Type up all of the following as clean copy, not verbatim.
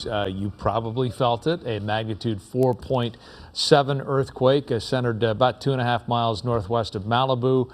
You probably felt it, a magnitude 4.7 earthquake centered about 2.5 miles northwest of Malibu,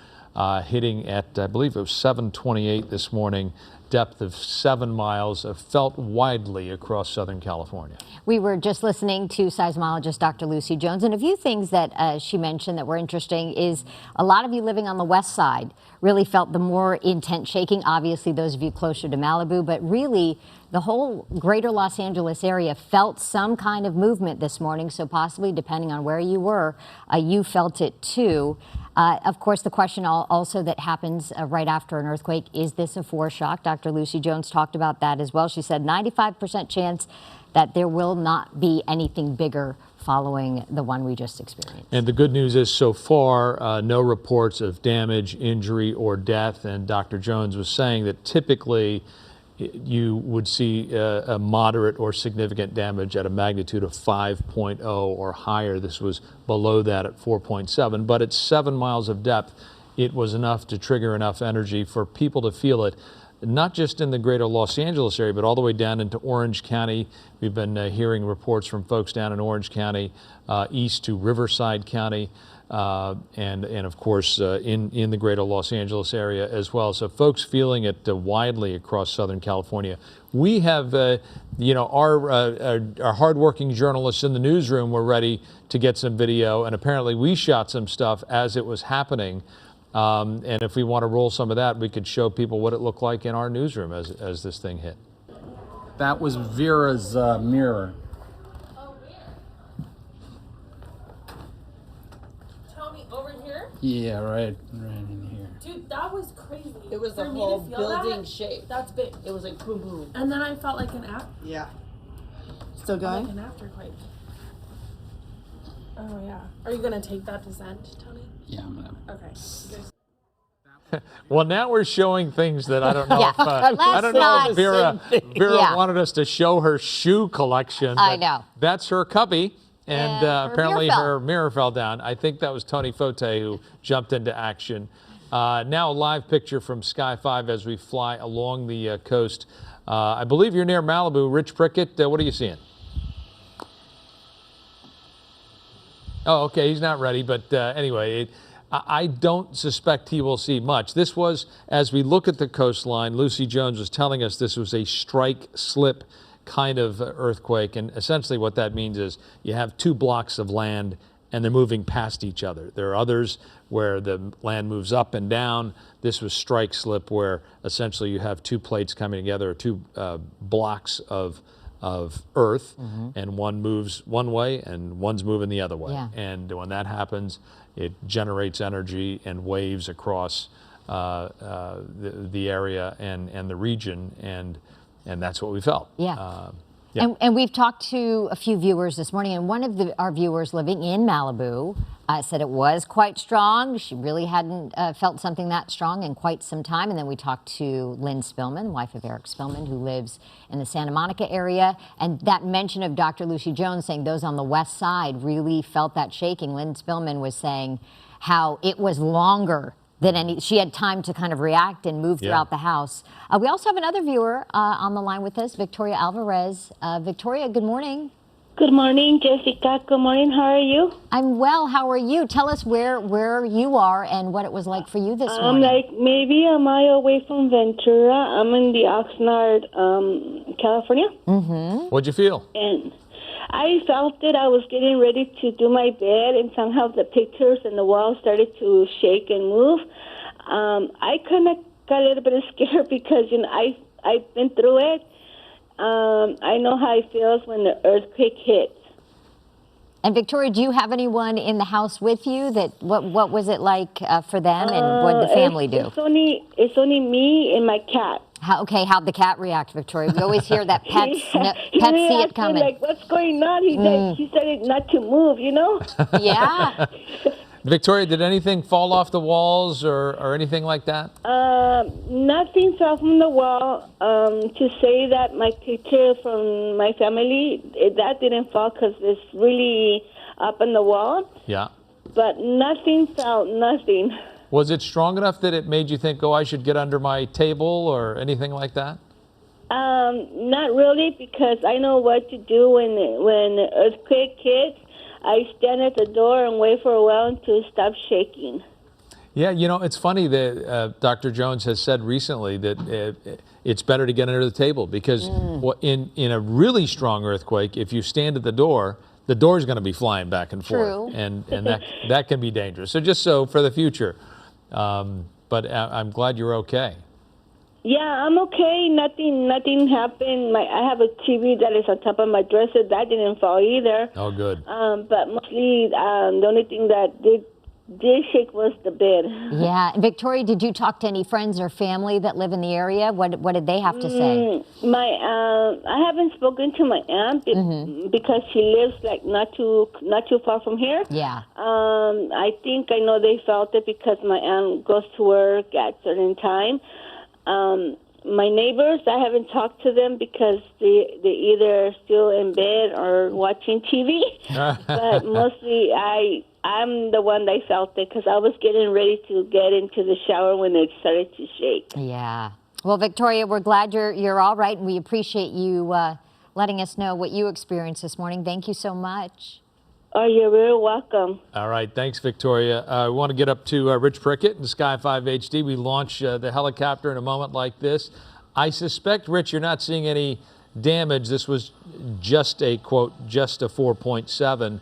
hitting at, I believe it was 7:28 this morning, depth of 7 miles, felt widely across Southern California. We were just listening to seismologist Dr. Lucy Jones, and a few things that she mentioned that were interesting is a lot of you living on the west side really felt the more intense shaking. Obviously, those of you closer to Malibu, but really the whole greater Los Angeles area felt some kind of movement this morning, so possibly, depending on where you were, you felt it too. Of course, the question also that happens right after an earthquake, is this a foreshock? Dr. Lucy Jones talked about that as well. She said 95% chance that there will not be anything bigger following the one we just experienced. And the good news is, so far, no reports of damage, injury, or death. And Dr. Jones was saying that typically you would see a moderate or significant damage at a magnitude of 5.0 or higher. This was below that at 4.7, but at 7 miles of depth, it was enough to trigger enough energy for people to feel it, not just in the greater Los Angeles area, but all the way down into Orange County. We've been hearing reports from folks down in Orange County, east to Riverside County, and of course in the greater Los Angeles area as well. So folks feeling it widely across Southern California. We have, our hardworking journalists in the newsroom were ready to get some video, and apparently we shot some stuff as it was happening. And if we want to roll some of that, we could show people what it looked like in our newsroom as this thing hit. That was Vera's mirror. Tony, over here? Yeah, right in here. Dude, that was crazy. It was the For me whole to feel building that, shape. That's big. It was like boom, boom. And then I felt like an Yeah. Still like going? an afterquake. Oh yeah. Are you gonna take that descent, Tony? Yeah, I'm gonna. Okay. Well, now we're showing things that I don't know Yeah, if I don't know not- if Vera Yeah. wanted us to show her shoe collection. I but know. That's her cubby, and her apparently mirror fell. her mirror fell down. I think that was Tony Fote who jumped into action. Now a live picture from Sky 5 as we fly along the coast. I believe you're near Malibu. Rich Prickett, what are you seeing? Oh, okay, he's not ready, but anyway, I don't suspect he will see much. This was, as we look at the coastline, Lucy Jones was telling us this was a strike-slip kind of earthquake, and essentially what that means is you have two blocks of land and they're moving past each other. There are others where the land moves up and down. This was strike-slip, where essentially you have two plates coming together, or two blocks of earth, and one moves one way and one's moving the other way. Yeah. And when that happens, it generates energy and waves across the area and the region, and that's what we felt. Yeah. Yeah. And we've talked to a few viewers this morning, and one of our viewers living in Malibu said it was quite strong. She really hadn't felt something that strong in quite some time. And then we talked to Lynn Spillman, wife of Eric Spillman, who lives in the Santa Monica area. And that mention of Dr. Lucy Jones saying those on the west side really felt that shaking. Lynn Spillman was saying how it was longer than she had time to kind of react and move throughout the house. We also have another viewer on the line with us, Victoria Alvarez. Victoria, good morning. Good morning, Jessica. Good morning. How are you? I'm well. How are you? Tell us where you are and what it was like for you this I'm morning. like maybe a mile away from Ventura. I'm in the Oxnard, California. What'd you feel? And I felt it. I was getting ready to do my bed, and somehow the pictures and the walls started to shake and move. I kind of got a little bit scared because I've been through it. I know how it feels when the earthquake hits. And Victoria, do you have anyone in the house with you? What was it like for them, and what did the family do? It's only me and my cat. How'd the cat react, Victoria? We always hear that pets see it coming. Like, what's going on? He started not to move, you know? Yeah. Victoria, did anything fall off the walls or anything like that? Nothing fell from the wall. To say that my picture from my family, that didn't fall because it's really up on the wall. Yeah. But nothing fell, nothing. Was it strong enough that it made you think, oh, I should get under my table or anything like that? Not really, because I know what to do when the earthquake hits. I stand at the door and wait for a while to stop shaking. Yeah, you know, it's funny that Dr. Jones has said recently that it's better to get under the table because in a really strong earthquake, if you stand at the door is going to be flying back and True. forth, and that can be dangerous. So just so for the future, but I'm glad you're okay. Yeah, I'm okay. Nothing happened. I have a TV that is on top of my dresser. That didn't fall either. Oh, good. But mostly, the only thing that did shake was the bed. Yeah. Victoria, did you talk to any friends or family that live in the area? What did they have to say? I haven't spoken to my aunt because she lives like not too far from here. Yeah. I think I know they felt it because my aunt goes to work at certain time. My neighbors, I haven't talked to them because they either still in bed or watching TV. But mostly I'm the one that felt it because I was getting ready to get into the shower when it started to shake. Yeah. Well, Victoria, we're glad you're all right, and we appreciate you letting us know what you experienced this morning. Thank you so much. Oh, you're very welcome. All right, thanks, Victoria. We want to get up to Rich Prickett in Sky 5 HD. We launch the helicopter in a moment like this. I suspect, Rich, you're not seeing any damage. This was just a, quote, just a 4.7,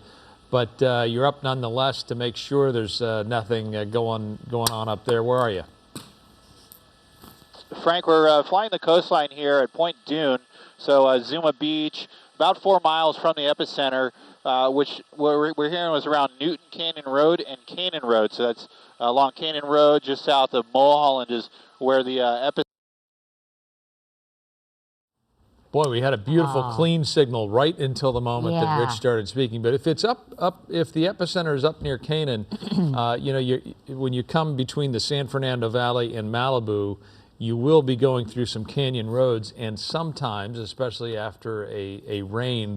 but you're up nonetheless to make sure there's nothing going on up there. Where are you? Frank, we're flying the coastline here at Point Dune, so Zuma Beach, about 4 miles from the epicenter. Which we're hearing was around Newton Canyon Road and Canyon Road. So that's along Canyon Road, just south of Mulholland, is where the epicenter. Boy, we had a beautiful, clean signal right until the moment that Rich Yeah. started speaking. But if it's if the epicenter is up near Canaan, you know, when you come between the San Fernando Valley and Malibu, you will be going through some canyon roads, and sometimes, especially after a rain,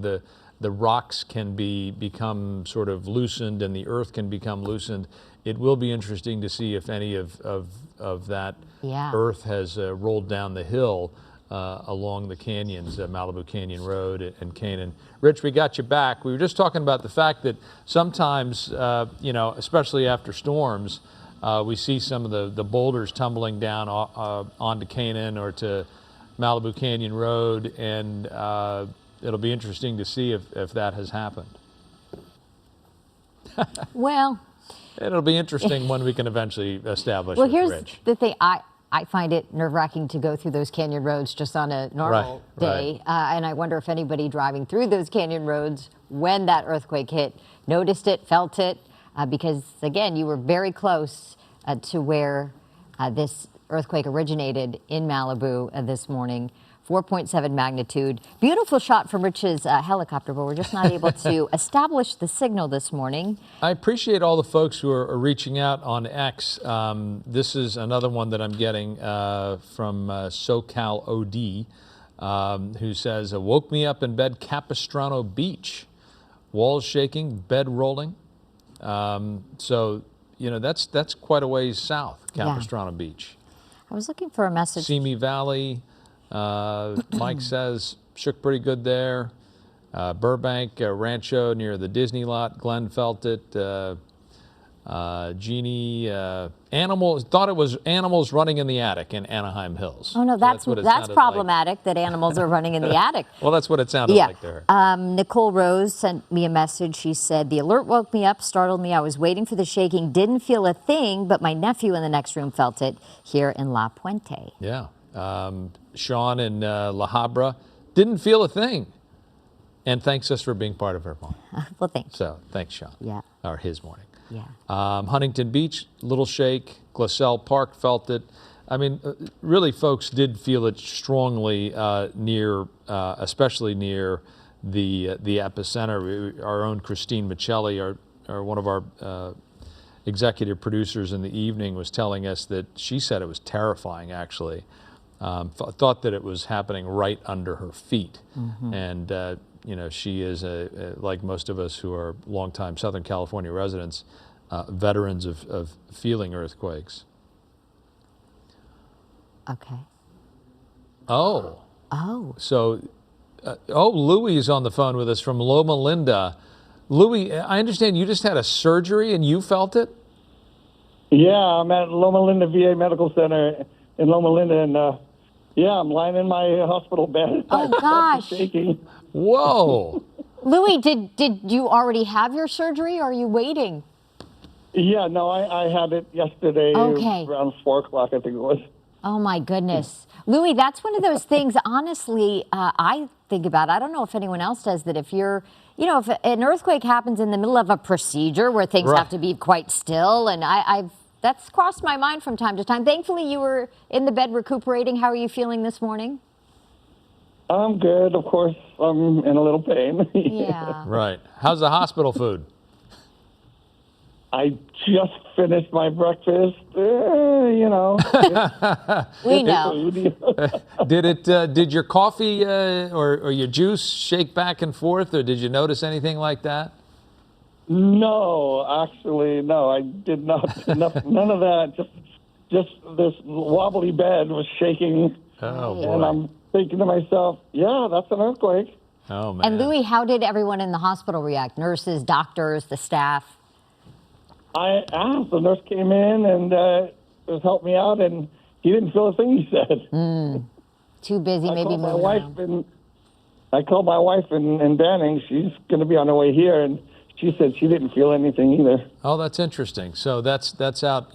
the rocks can become sort of loosened and the earth can become loosened. It will be interesting to see if any of that earth has rolled down the hill along the canyons, Malibu Canyon Road and Canaan. Rich, we got you back. We were just talking about the fact that sometimes, you know, especially after storms, we see some of the boulders tumbling down onto Canaan or to Malibu Canyon Road, and it'll be interesting to see if that has happened. Well, It'll be interesting when we can eventually establish well, with here's Rich. the thing. I find it nerve-wracking to go through those canyon roads just on a normal day. And I wonder if anybody driving through those canyon roads when that earthquake hit noticed it, felt it, because, again, you were very close to where this earthquake originated in Malibu this morning. 4.7 magnitude. Beautiful shot from Rich's helicopter, but we're just not able to establish the signal this morning. I appreciate all the folks who are reaching out on X. This is another one that I'm getting from SoCal OD, who says, woke me up in bed, Capistrano Beach. Walls shaking, bed rolling. So, you know, that's quite a ways south, Capistrano Beach. I was looking for a message. Simi Valley, Mike says, shook pretty good there. Burbank, Rancho near the Disney lot, Glenn felt it. Jeannie, animals, thought it was animals running in the attic in Anaheim Hills. Oh, no, that's what it that's sounded problematic that animals are running in the attic. Well, that's what it sounded like to her. Nicole Rose sent me a message. She said, the alert woke me up, startled me. I was waiting for the shaking, didn't feel a thing, but my nephew in the next room felt it here in La Puente. Yeah. Sean in La Habra didn't feel a thing and thanks us for being part of her morning. Well, thanks. So thanks, Sean. Yeah. Or his morning. Yeah. Huntington Beach, little shake. Glacial Park felt it. I mean, really, folks did feel it strongly near, especially near the epicenter. Our own Christine Michelli, our one of our executive producers in the evening, was telling us that she said it was terrifying, actually. Thought that it was happening right under her feet. And, you know, she is, like most of us who are longtime Southern California residents, veterans of feeling earthquakes. Okay. Oh, Oh. So, Louis is on the phone with us from Loma Linda. Louis, I understand you just had a surgery and you felt it? Yeah, I'm at Loma Linda VA Medical Center in Loma Linda, and yeah, I'm lying in my hospital bed. Oh, gosh. Shaking. Whoa. Louis, did you already have your surgery, or are you waiting? Yeah, no, I had it yesterday Okay. around 4 o'clock, I think it was. Oh, my goodness. Louis, that's one of those things, honestly, I think about. I don't know if anyone else does that. If you're, if an earthquake happens in the middle of a procedure where things Right. have to be quite still, and that's crossed my mind from time to time. Thankfully, you were in the bed recuperating. How are you feeling this morning? I'm good, of course. I'm in a little pain. Yeah. Right. How's the hospital food? I just finished my breakfast, you know. We know. Did your coffee or your juice shake back and forth, or did you notice anything like that? No, actually, no, I did not. None of that. Just this wobbly bed was shaking. Oh, And boy. I'm thinking to myself, yeah, that's an earthquake. Oh, man. And Louis, how did everyone in the hospital react? Nurses, doctors, the staff? I asked, the nurse came in and just helped me out, and he didn't feel a thing he said. Too busy, I maybe called my moving wife, around. and I called my wife in Banning. She's going to be on her way here, and she said she didn't feel anything either. Oh, that's interesting. So that's out,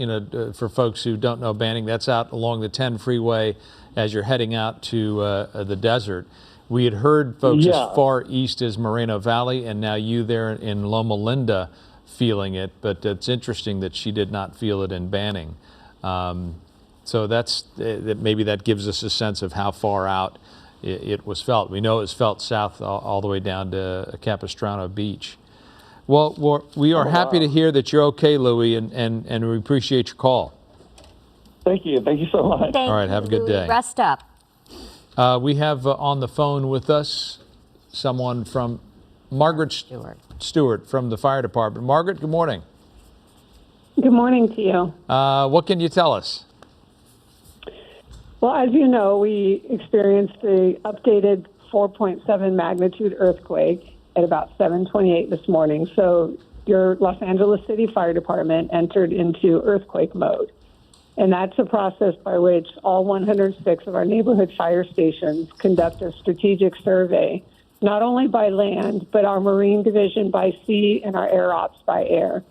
for folks who don't know Banning, that's out along the 10 freeway as you're heading out to the desert. We had heard folks Yeah. as far east as Moreno Valley, and now you there in Loma Linda feeling it, but it's interesting that she did not feel it in Banning. So maybe that gives us a sense of how far out it was felt. We know it was felt south all the way down to Capistrano Beach. Well, we are happy to hear that you're okay, Louis, and we appreciate your call. Thank you. Thank you so much. Thank All right, you, have a good Louis. day. Rest up. We have on the phone with us someone from Margaret Stewart from the fire department. Margaret, good morning. Good morning to you. What can you tell us? Well, as you know, we experienced the updated 4.7 magnitude earthquake at about 7:28 this morning. So your Los Angeles City Fire Department entered into earthquake mode. And that's a process by which all 106 of our neighborhood fire stations conduct a strategic survey, not only by land, but our Marine Division by sea and our Air Ops by air.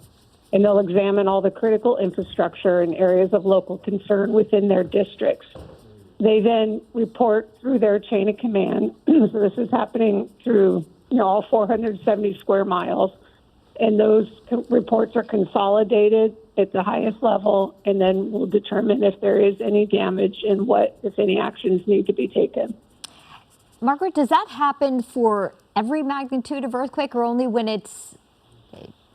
And they'll examine all the critical infrastructure and areas of local concern within their districts. They then report through their chain of command. So this is happening through all 470 square miles. And those reports are consolidated at the highest level, and then we'll determine if there is any damage and what, if any, actions need to be taken. Margaret, does that happen for every magnitude of earthquake, or only when it's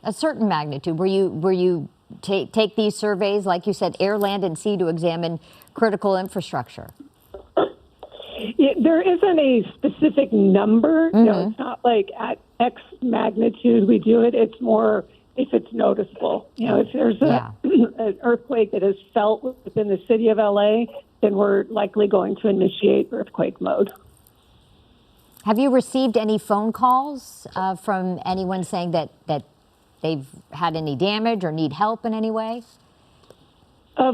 a certain magnitude? Where you take these surveys, like you said, air, land, and sea, to examine critical infrastructure? There isn't a specific number. Mm-hmm. It's not like at X magnitude we do it. It's more if it's noticeable. If there's an earthquake that is felt within the city of LA, then we're likely going to initiate earthquake mode. Have you received any phone calls from anyone saying that they've had any damage or need help in any way?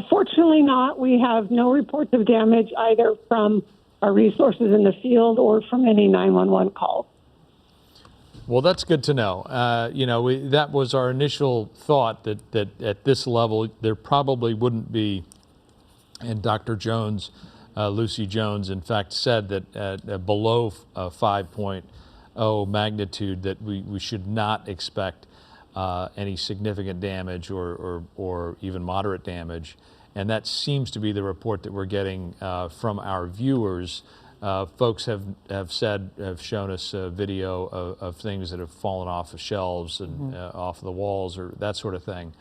Fortunately not. We have no reports of damage either from our resources in the field or from any 911 calls. Well, that's good to know. That was our initial thought, that at this level there probably wouldn't be, and Dr. Jones, Lucy Jones, in fact, said that at below 5.0 magnitude that we should not expect any significant damage or even moderate damage. And that seems to be the report that we're getting from our viewers. Folks have shown us a video of things that have fallen off of shelves and off the walls or that sort of thing,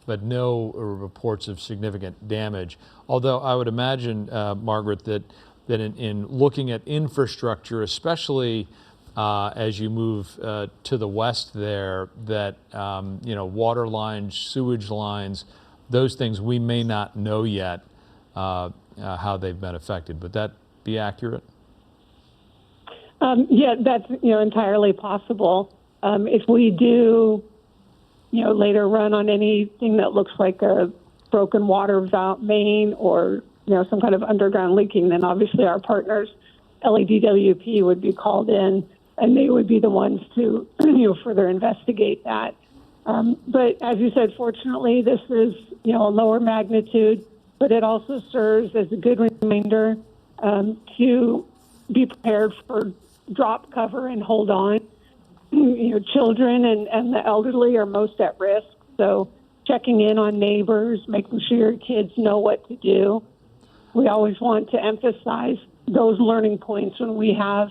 but no reports of significant damage. Although I would imagine, Margaret, that in looking at infrastructure, especially as you move to the west there, that water lines, sewage lines, those things we may not know yet how they've been affected. Would that be accurate? Yeah, that's entirely possible. If we do, later run on anything that looks like a broken water valve main or some kind of underground leaking, then obviously our partners, LADWP, would be called in, and they would be the ones to further investigate that. But as you said, fortunately, this is a lower magnitude, but it also serves as a good reminder to be prepared for drop cover and hold on. Children and the elderly are most at risk, so checking in on neighbors, making sure your kids know what to do. We always want to emphasize those learning points when we have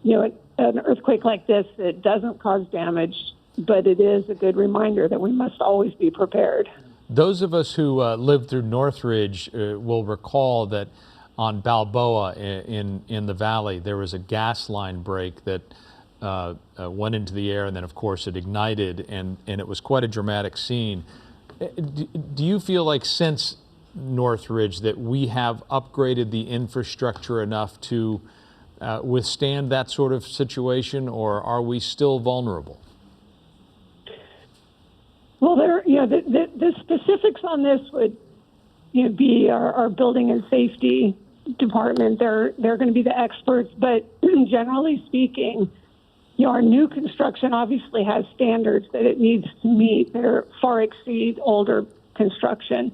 an earthquake like this that doesn't cause damage, but it is a good reminder that we must always be prepared. Those of us who lived through Northridge will recall that on Balboa in the valley, there was a gas line break that went into the air, and then of course it ignited, and it was quite a dramatic scene. Do you feel like since Northridge that we have upgraded the infrastructure enough to withstand that sort of situation, or are we still vulnerable? Well, the specifics on this would be our building and safety department. They're going to be the experts, but generally speaking, our new construction obviously has standards that it needs to meet that far exceed older construction.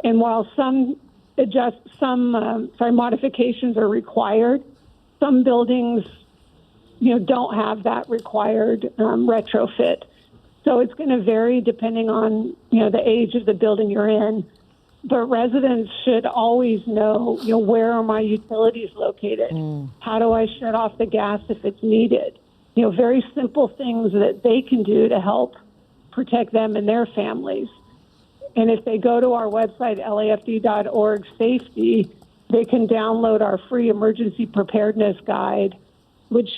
And while some modifications are required, some buildings, don't have that required retrofit. So it's going to vary depending on, the age of the building you're in. But residents should always know, where are my utilities located? How do I shut off the gas if it's needed? Very simple things that they can do to help protect them and their families. And if they go to our website, lafd.org safety, they can download our free emergency preparedness guide, which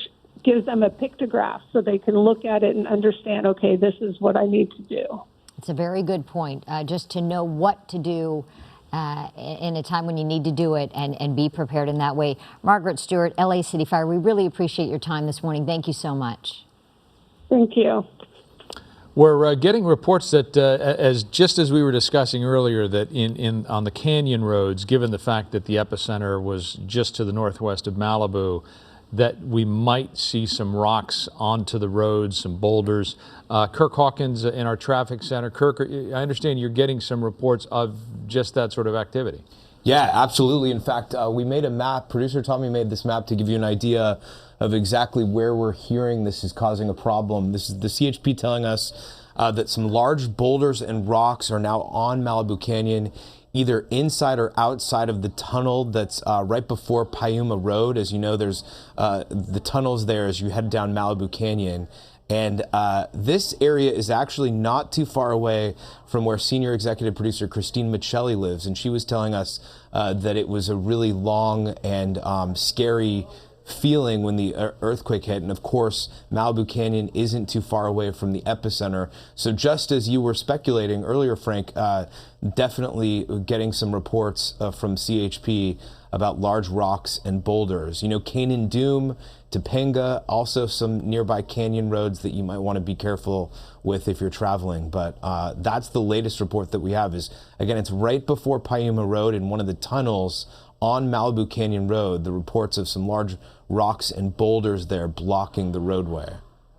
gives them a pictograph so they can look at it and understand, okay, this is what I need to do. It's a very good point, just to know what to do in a time when you need to do it and be prepared in that way. Margaret Stewart, LA City Fire, we really appreciate your time this morning. Thank you so much. Thank you. We're getting reports that, just as we were discussing earlier, that on the canyon roads, given the fact that the epicenter was just to the northwest of Malibu, that we might see some rocks onto the roads, some boulders. Kirk Hawkins in our traffic center. Kirk, I understand you're getting some reports of just that sort of activity. Yeah, absolutely. In fact, we made a map. Producer Tommy made this map to give you an idea of exactly where we're hearing this is causing a problem. This is the CHP telling us that some large boulders and rocks are now on Malibu Canyon, either inside or outside of the tunnel that's right before Piuma Road. As you know, there's the tunnels there as you head down Malibu Canyon. And this area is actually not too far away from where senior executive producer Christine Michelli lives. And she was telling us that it was a really long and scary feeling when the earthquake hit. And of course, Malibu Canyon isn't too far away from the epicenter. So just as you were speculating earlier, Frank, definitely getting some reports from CHP about large rocks and boulders. Canaan Doom, Topanga, also some nearby canyon roads that you might want to be careful with if you're traveling. But that's the latest report that we have is, again, it's right before Piuma Road in one of the tunnels on Malibu Canyon Road, the reports of some large rocks and boulders there blocking the roadway.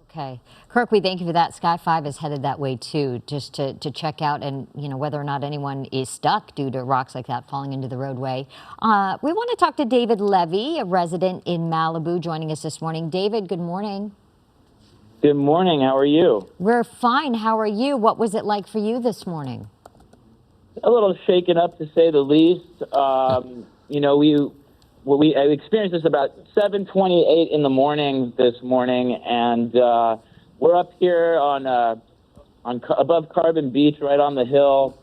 Okay. Kirk, we thank you for that. Sky 5 is headed that way too, just to check out and whether or not anyone is stuck due to rocks like that falling into the roadway. We want to talk to David Levy, a resident in Malibu, joining us this morning. David, good morning. Good morning. How are you? We're fine. How are you? What was it like for you this morning? A little shaken up, to say the least. I experienced this about 7:28 in the morning this morning, and we're up here on above Carbon Beach, right on the hill,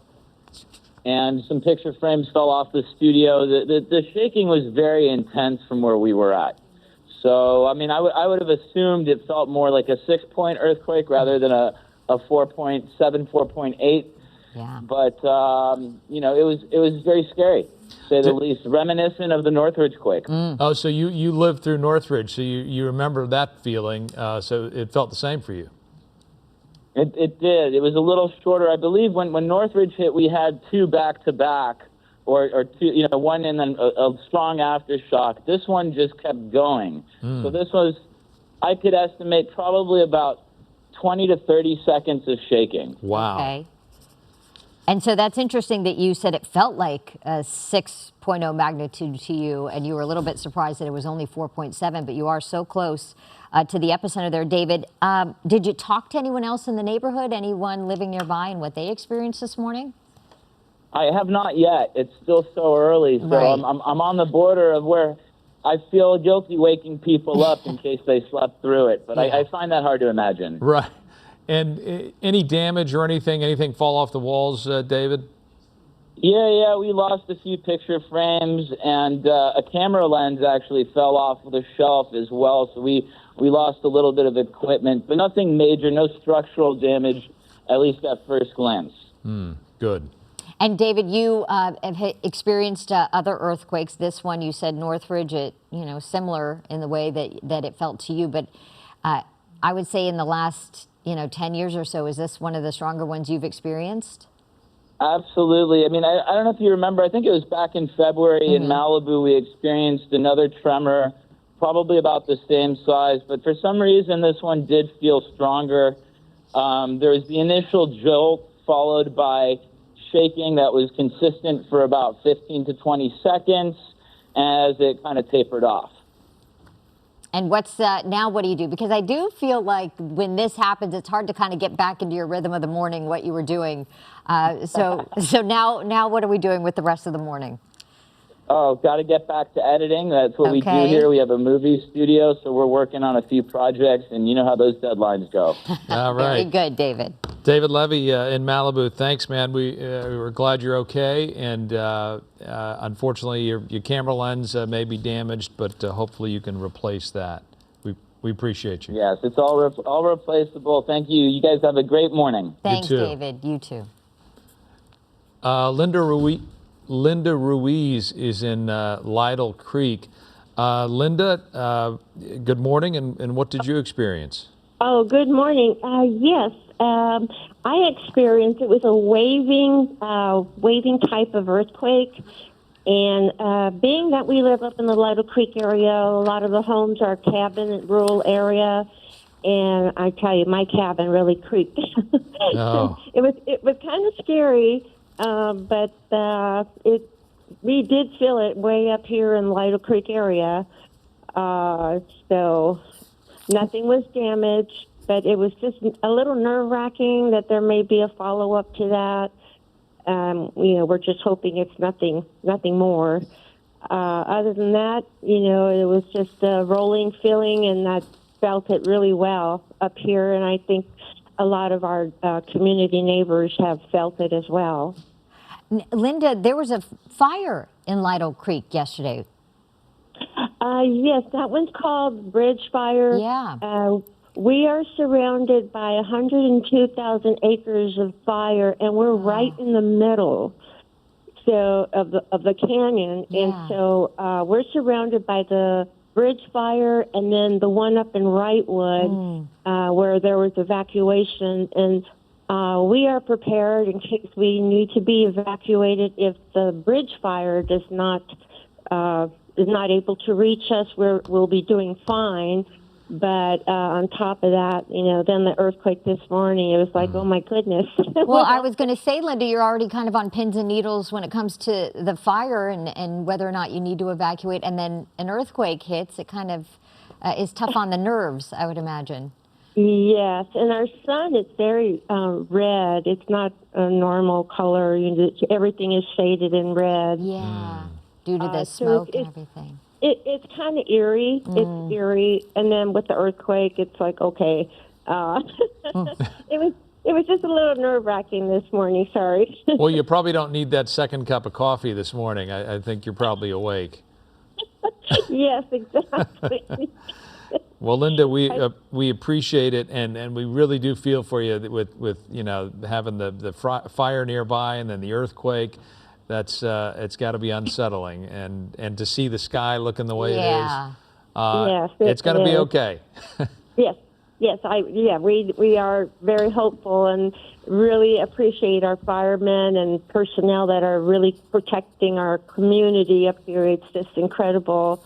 and some picture frames fell off the studio. The shaking was very intense from where we were at. So, I mean, I would have assumed it felt more like a 6-point earthquake rather than a 4.7, 4.8. Yeah. But you know, it was very scary, to say the least, reminiscent of the Northridge quake. Oh, so you lived through Northridge, so you remember that feeling. So it felt the same for you. It did. It was a little shorter. I believe when Northridge hit, we had two back-to-back, or two, you know, one and then a strong aftershock. This one just kept going. So this was, I could estimate, probably about 20 to 30 seconds of shaking. Wow. Okay. And so that's interesting that you said it felt like a 6.0 magnitude to you, and you were a little bit surprised that it was only 4.7, but you are so close to the epicenter there. David, did you talk to anyone else in the neighborhood, anyone living nearby, and what they experienced this morning? I have not yet. It's still so early, so Right. I'm on the border of where I feel guilty waking people up in case they slept through it, but I find that hard to imagine. Right. And any damage or anything fall off the walls, David? Yeah, we lost a few picture frames, and a camera lens actually fell off the shelf as well, so we lost a little bit of equipment, but nothing major, no structural damage, at least at first glance. Good. And David, you have experienced other earthquakes. This one, you said Northridge, similar in the way that it felt to you. But I would say in the last 10 years or so, is this one of the stronger ones you've experienced? Absolutely. I mean, I don't know if you remember, I think it was back in February in Malibu, we experienced another tremor, probably about the same size, but for some reason this one did feel stronger. There was the initial jolt followed by shaking that was consistent for about 15 to 20 seconds as it kind of tapered off. And what's now what do you do? Because I do feel like when this happens, it's hard to kind of get back into your rhythm of the morning, what you were doing. So now what are we doing with the rest of the morning? Oh, got to get back to editing. That's what we do Okay. here. We have a movie studio, so we're working on a few projects, and you know how those deadlines go. All Very right. good, David. David Levy in Malibu, thanks, man. We're glad you're okay, and unfortunately your camera lens may be damaged, but hopefully you can replace that. We appreciate you. Yes, it's all replaceable. Thank you. You guys have a great morning. Thanks, too. David. You too. Linda Ruiz is in Lytle Creek. Linda, good morning, and what did you experience? Oh, good morning. Yes, I experienced, it was a waving type of earthquake. And being that we live up in the Lytle Creek area, a lot of the homes are cabin, rural area. And I tell you, my cabin really creaked. Oh. It was kind of scary, but we did feel it way up here in the Lytle Creek area. So nothing was damaged, but it was just a little nerve-wracking that there may be a follow-up to that. We're just hoping it's nothing more. Other than that, it was just a rolling feeling, and I felt it really well up here, and I think a lot of our community neighbors have felt it as well. Linda, there was a fire in Lytle Creek yesterday. Yes, that one's called Bridge Fire. Yeah. We are surrounded by 102,000 acres of fire, and we're right in the middle of the canyon. Yeah. And so we're surrounded by the Bridge Fire, and then the one up in Wrightwood where there was evacuation. And we are prepared in case we need to be evacuated. If the Bridge Fire is not able to reach us, we'll be doing fine. But on top of that, then the earthquake this morning, it was like, oh my goodness. Well, I was going to say, Linda, you're already kind of on pins and needles when it comes to the fire and whether or not you need to evacuate. And then an earthquake hits, it kind of is tough on the nerves, I would imagine. Yes, and our sun is very red. It's not a normal color. Everything is shaded in red. Yeah, due to the so smoke and everything. It's kind of eerie. It's eerie, and then with the earthquake, it's like, okay. It was just a little nerve-wracking this morning. Sorry. Well, you probably don't need that second cup of coffee this morning. I think you're probably awake. Yes, exactly. Well, Linda, we appreciate it, and we really do feel for you with having the fire nearby and then the earthquake. That's it's got to be unsettling, and to see the sky looking the way it is. Yes, it's going to be is. okay. Yes, we are very hopeful and really appreciate our firemen and personnel that are really protecting our community up here. It's just incredible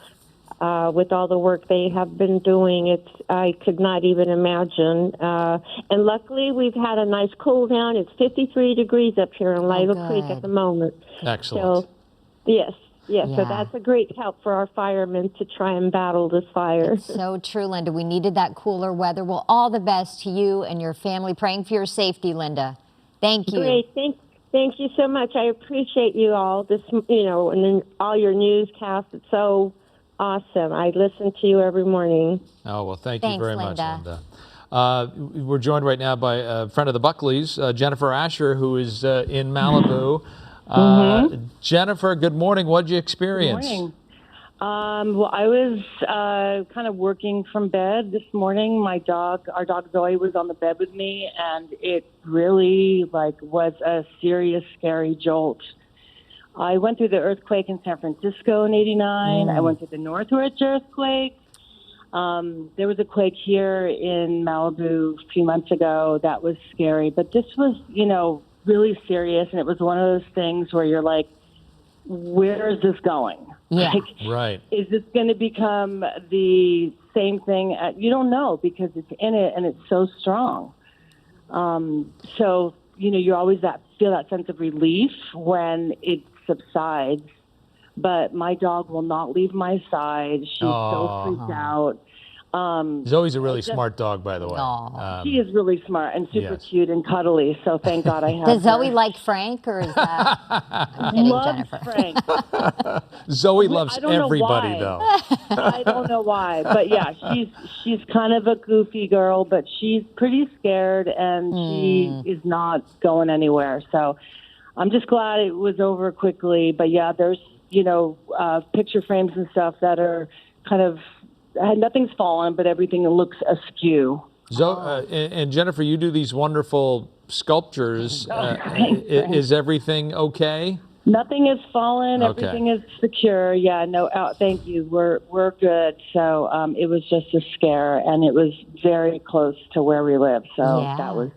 with all the work they have been doing. I could not even imagine. And luckily, we've had a nice cool down. It's 53 degrees up here in Lila Creek at the moment. Excellent. So, yes. So that's a great help for our firemen to try and battle this fire. So true, Linda. We needed that cooler weather. Well, all the best to you and your family. Praying for your safety, Linda. Thank you. Great. Thank you so much. I appreciate you all. And then all your newscasts. It's so awesome. I listen to you every morning. Oh, well, thank you very much, Linda. We're joined right now by a friend of the Buckleys, Jennifer Asher, who is in Malibu. Jennifer, good morning. What did you experience? Good morning. Well, I was kind of working from bed this morning. Our dog Zoe, was on the bed with me, and it really was a serious, scary jolt. I went through the earthquake in San Francisco in '89. I went through the Northridge earthquake. There was a quake here in Malibu a few months ago that was scary, but this was, really serious, and it was one of those things where you're like, where is this going? Yeah. Right. Is this going to become the same thing? You don't know because it's in it and it's so strong. So, you always feel that sense of relief when it subsides. But my dog will not leave my side. She's so freaked out. Zoe's a really smart dog, by the way. She is really smart and super cute and cuddly, so thank God I have Does Zoe her. like Frank, or is that... I'm kidding, Loves Jennifer. Frank. Zoe loves I don't know everybody, why. though. I don't know why, but yeah, she's kind of a goofy girl, but she's pretty scared and she is not going anywhere. So I'm just glad it was over quickly. But yeah, there's picture frames and stuff that are kind of nothing's fallen, but everything looks askew. And Jennifer, you do these wonderful sculptures. Thanks. Is everything okay? Nothing has fallen. Okay. Everything is secure. Yeah, no, thank you. We're good. So it was just a scare, and it was very close to where we live. So that was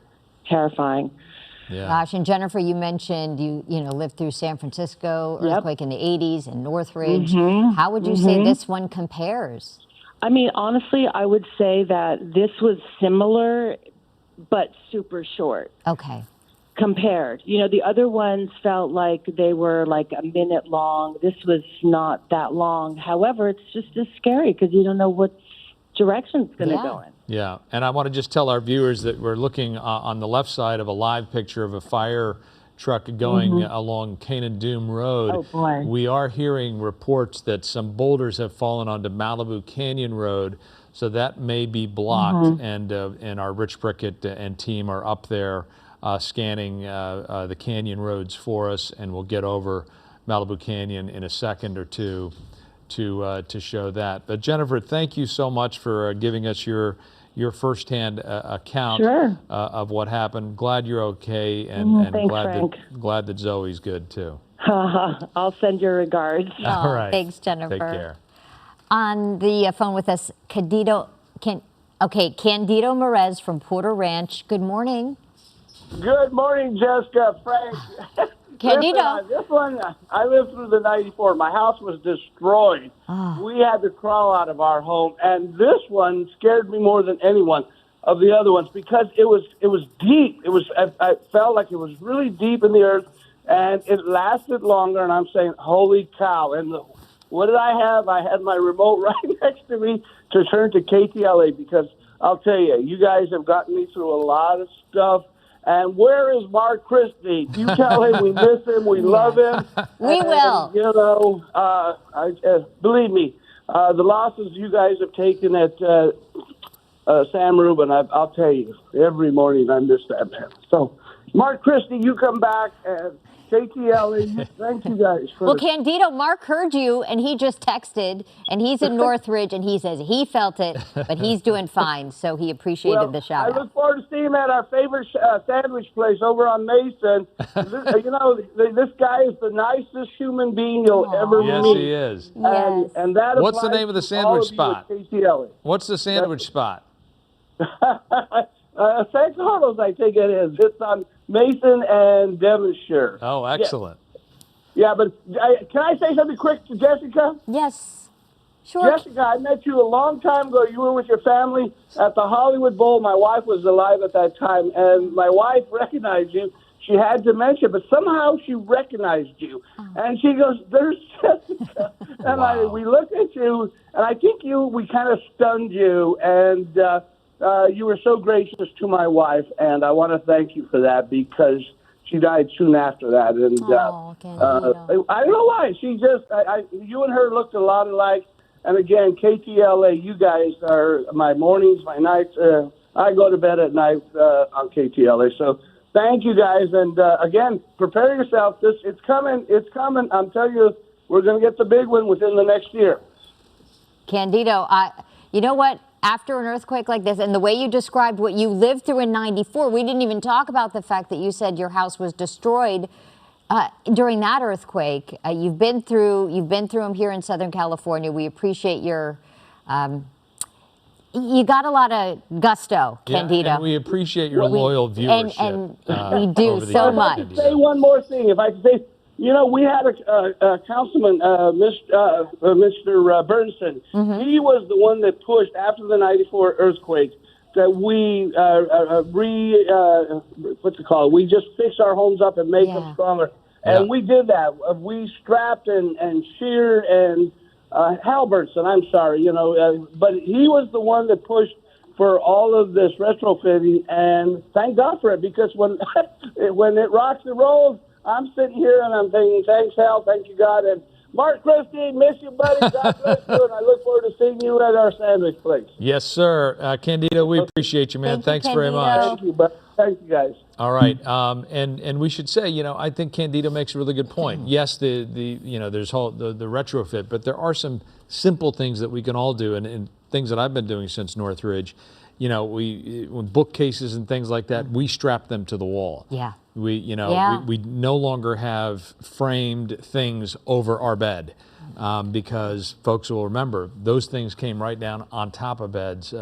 terrifying. Yeah. Gosh, and Jennifer, you mentioned you lived through San Francisco earthquake in the 80s and Northridge. How would you say this one compares? I mean, honestly, I would say that this was similar, but super short. Okay. Compared. The other ones felt like they were like a minute long. This was not that long. However, it's just as scary because you don't know what direction it's going to go in. Yeah, and I want to just tell our viewers that we're looking on the left side of a live picture of a fire truck going along Canaan Doom Road. Oh, boy. We are hearing reports that some boulders have fallen onto Malibu Canyon Road, so that may be blocked, and our Rich Brickett and team are up there scanning the canyon roads for us, and we'll get over Malibu Canyon in a second or two to show that. But Jennifer, thank you so much for giving us your firsthand account of what happened. Glad you're okay, and Thanks, glad that Zoe's good too. I'll send your regards. All right. Thanks, Jennifer. Take care. On the phone with us, Candido Merez from Porter Ranch. Good morning. Good morning, Jessica, Frank. Candido. Listen, this one, I lived through the '94. My house was destroyed. We had to crawl out of our home, and this one scared me more than any one of the other ones because it was deep. I felt like it was really deep in the earth, and it lasted longer. And I'm saying, holy cow! And what did I have? I had my remote right next to me to turn to KTLA because I'll tell you, you guys have gotten me through a lot of stuff. And where is Mark Christie? You tell him we miss him, we love him. We will. Believe me, the losses you guys have taken at Sam Rubin, I'll tell you, every morning I miss that man. So, Mark Christie, you come back, and KTLA, thank you guys. For Well, Candido, Mark heard you, and he just texted, and he's in Northridge, and he says he felt it, but he's doing fine, so he appreciated the shout I out. look forward to seeing him at our favorite sandwich place over on Mason. This guy is the nicest human being you'll ever Yes, meet. he is. And that What's the applies name of the to all sandwich of you at spot? KTLA. What's the sandwich spot? San Carlos, I think it is. It's on Mason and Devonshire. Oh, excellent. Yeah, but can I say something quick to Jessica? Yes. Sure. Jessica, I met you a long time ago. You were with your family at the Hollywood Bowl. My wife was alive at that time, and my wife recognized you. She had dementia, but somehow she recognized you. And she goes, "There's Jessica." And we looked at you, and I think we kind of stunned you, and you were so gracious to my wife, and I want to thank you for that because she died soon after that. And I don't know why. She just, you and her looked a lot alike. And again, KTLA, you guys are my mornings, my nights. I go to bed at night on KTLA. So thank you guys. And again, prepare yourself. It's coming. It's coming. I'm telling you, we're going to get the big one within the next year. Candido, you know what? After an earthquake like this, and the way you described what you lived through in '94, we didn't even talk about the fact that you said your house was destroyed during that earthquake. You've been through them here in Southern California. We appreciate your. You got a lot of gusto, Candido. Yeah, and we appreciate your loyal viewership. And we do so much. If I could say one more thing, if I could say, we had a councilman, Mr. Bernson. Mm-hmm. He was the one that pushed after the '94 earthquake that we we just fix our homes up and make them stronger. And we did that. We strapped and sheared and Hal Bernson, I'm sorry, but he was the one that pushed for all of this retrofitting, and thank God for it, because when it rocks and rolls, I'm sitting here and I'm thinking, thanks, Hal, thank you, God. And Mark Christie, miss you, buddy. God bless you, and I look forward to seeing you at our sandwich place. Yes, sir. Candido, we appreciate you, man. Thanks very much. Thank you, buddy. Thank you, guys. All right, and we should say, I think Candido makes a really good point. Yes, there's the retrofit, but there are some simple things that we can all do, and things that I've been doing since Northridge. When bookcases and things like that, we strap them to the wall. Yeah. We no longer have framed things over our bed. Because folks will remember those things came right down on top of beds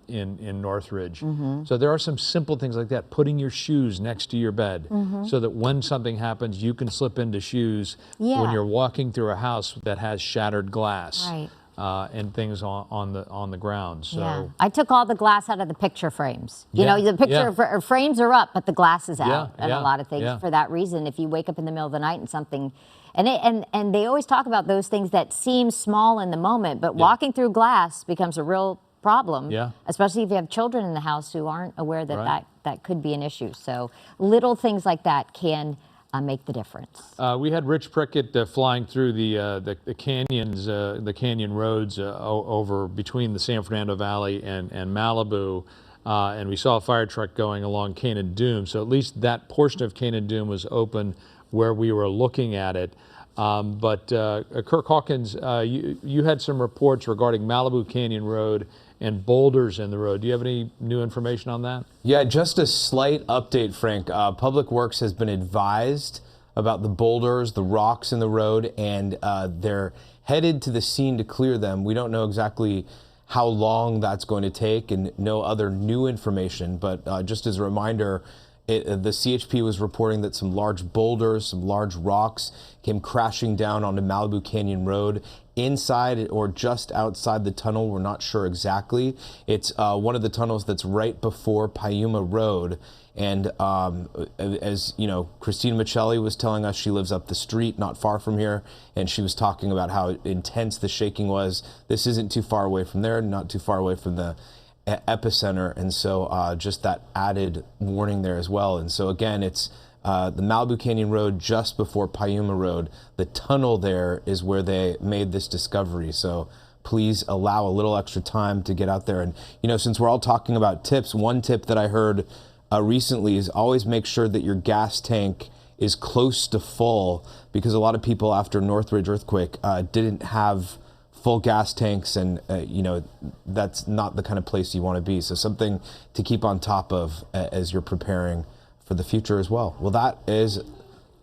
in Northridge. Mm-hmm. So there are some simple things like that. Putting your shoes next to your bed so that when something happens, you can slip into shoes when you're walking through a house that has shattered glass. Right. And things on the ground. So I took all the glass out of the picture frames. The picture frames are up, but the glass is out, and a lot of things for that reason. If you wake up in the middle of the night and something, and they always talk about those things that seem small in the moment, but walking through glass becomes a real problem. Yeah. Especially if you have children in the house who aren't aware that that could be an issue. So little things like that can make the difference. We had Rich Prickett flying through the canyons, the canyon roads over between the San Fernando Valley and Malibu, and we saw a fire truck going along Canyon Dune. So at least that portion of Canyon Dune was open where we were looking at it. But Kirk Hawkins, you had some reports regarding Malibu Canyon Road and boulders in the road. Do you have any new information on that? Yeah, just a slight update, Frank. Public Works has been advised about the boulders, the rocks in the road, and they're headed to the scene to clear them. We don't know exactly how long that's going to take and no other new information, but just as a reminder, the CHP was reporting that some large boulders, some large rocks came crashing down onto Malibu Canyon Road inside or just outside the tunnel. We're not sure exactly. It's one of the tunnels that's right before Piuma Road. And as you know, Christine Michelli was telling us, she lives up the street, not far from here, and she was talking about how intense the shaking was. This isn't too far away from there, not too far away from the epicenter, and so just that added warning there as well. And so again, it's the Malibu Canyon Road just before Piuma Road. The tunnel there is where they made this discovery. So please allow a little extra time to get out there. And since we're all talking about tips, one tip that I heard recently is always make sure that your gas tank is close to full, because a lot of people after Northridge earthquake didn't have full gas tanks, and that's not the kind of place you want to be. So something to keep on top of as you're preparing for the future as well. Well,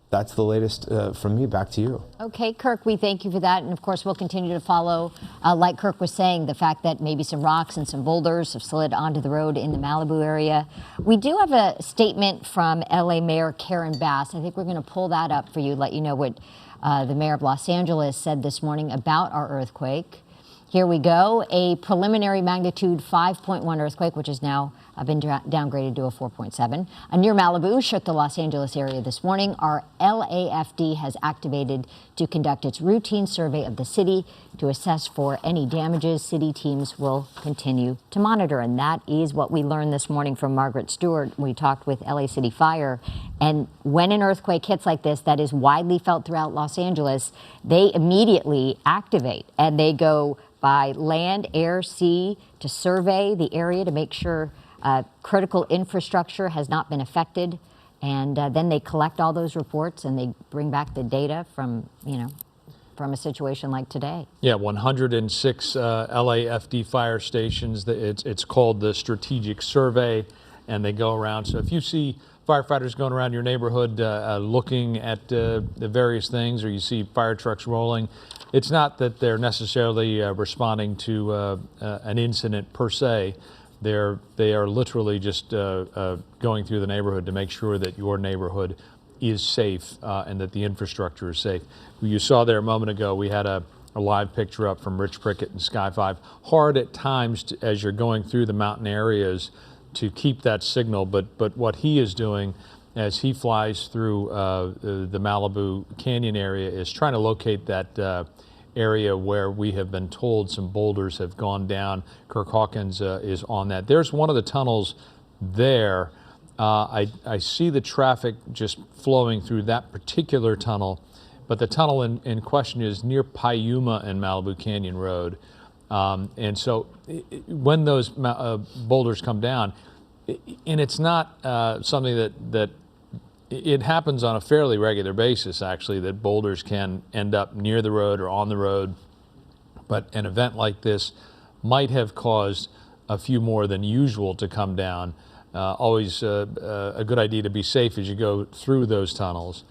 that's the latest from me. Back to you. Okay, Kirk, we thank you for that. And of course, we'll continue to follow, like Kirk was saying, the fact that maybe some rocks and some boulders have slid onto the road in the Malibu area. We do have a statement from LA Mayor Karen Bass. I think we're going to pull that up for you, let you know what the mayor of Los Angeles said this morning about our earthquake. Here we go. A preliminary magnitude 5.1 earthquake, which has now been downgraded to a 4.7. Near Malibu shook the Los Angeles area this morning. Our LAFD has activated to conduct its routine survey of the city to assess for any damages. City teams will continue to monitor. And that is what we learned this morning from Margaret Stewart. We talked with LA City Fire. And when an earthquake hits like this, that is widely felt throughout Los Angeles, they immediately activate and they go by land, air, sea to survey the area to make sure critical infrastructure has not been affected. And then they collect all those reports and they bring back the data from a situation like today. Yeah, 106 LAFD fire stations. It's called the Strategic Survey, and they go around. So if you see firefighters going around your neighborhood looking at the various things, or you see fire trucks rolling, it's not that they're necessarily responding to an incident per se. They are literally just going through the neighborhood to make sure that your neighborhood is safe and that the infrastructure is safe. You saw there a moment ago, we had a live picture up from Rich Prickett and Sky 5. Hard at times as you're going through the mountain areas to keep that signal, but what he is doing as he flies through the Malibu Canyon area is trying to locate that area where we have been told some boulders have gone down. Kirk Hawkins is on that. There's one of the tunnels there. I see the traffic just flowing through that particular tunnel, but the tunnel in question is near Piuma and Malibu Canyon Road. And so when those boulders come down, and it's not something that it happens on a fairly regular basis, actually, that boulders can end up near the road or on the road. But an event like this might have caused a few more than usual to come down. Always a good idea to be safe as you go through those tunnels.